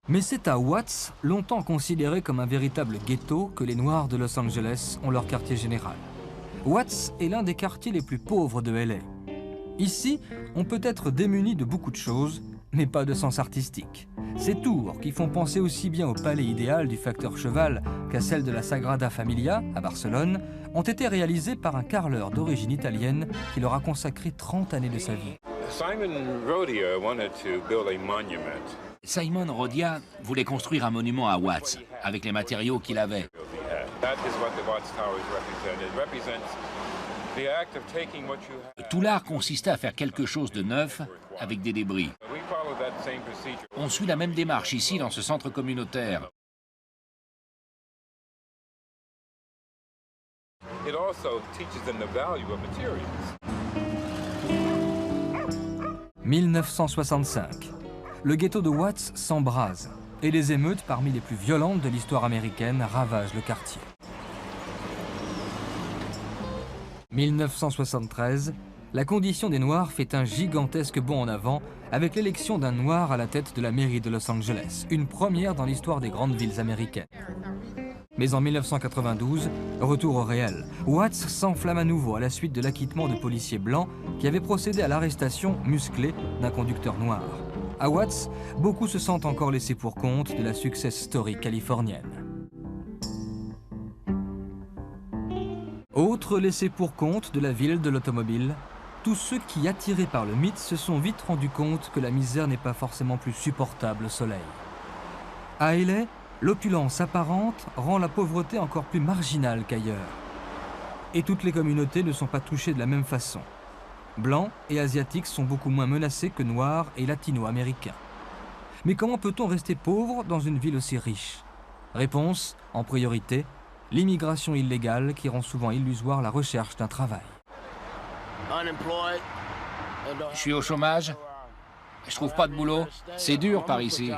Mais c'est à Watts, longtemps considéré comme un véritable ghetto, que les Noirs de Los Angeles ont leur quartier général. Watts est l'un des quartiers les plus pauvres de LA. Ici, on peut être démuni de beaucoup de choses, mais pas de sens artistique. Ces tours, qui font penser aussi bien au palais idéal du facteur cheval qu'à celle de la Sagrada Familia, à Barcelone, ont été réalisées par un carreleur d'origine italienne qui leur a consacré 30 années de sa vie. Simon Rodia voulait construire un monument à Watts, avec les matériaux qu'il avait. Tout l'art consistait à faire quelque chose de neuf avec des débris. On suit la même démarche ici dans ce centre communautaire. « 1965. Le ghetto de Watts s'embrase et les émeutes parmi les plus violentes de l'histoire américaine ravagent le quartier. 1973, la condition des Noirs fait un gigantesque bond en avant avec l'élection d'un Noir à la tête de la mairie de Los Angeles, une première dans l'histoire des grandes villes américaines. Mais en 1992, retour au réel, Watts s'enflamme à nouveau à la suite de l'acquittement de policiers blancs qui avaient procédé à l'arrestation musclée d'un conducteur noir. À Watts, beaucoup se sentent encore laissés pour compte de la success story californienne. Autre laissé pour compte de la ville de l'automobile, tous ceux qui, attirés par le mythe, se sont vite rendus compte que la misère n'est pas forcément plus supportable au soleil. À LA, l'opulence apparente rend la pauvreté encore plus marginale qu'ailleurs. Et toutes les communautés ne sont pas touchées de la même façon. Blancs et asiatiques sont beaucoup moins menacés que noirs et latino-américains. Mais comment peut-on rester pauvre dans une ville aussi riche? Réponse, en priorité, l'immigration illégale qui rend souvent illusoire la recherche d'un travail. Je suis au chômage. Je trouve pas de boulot. C'est dur par ici.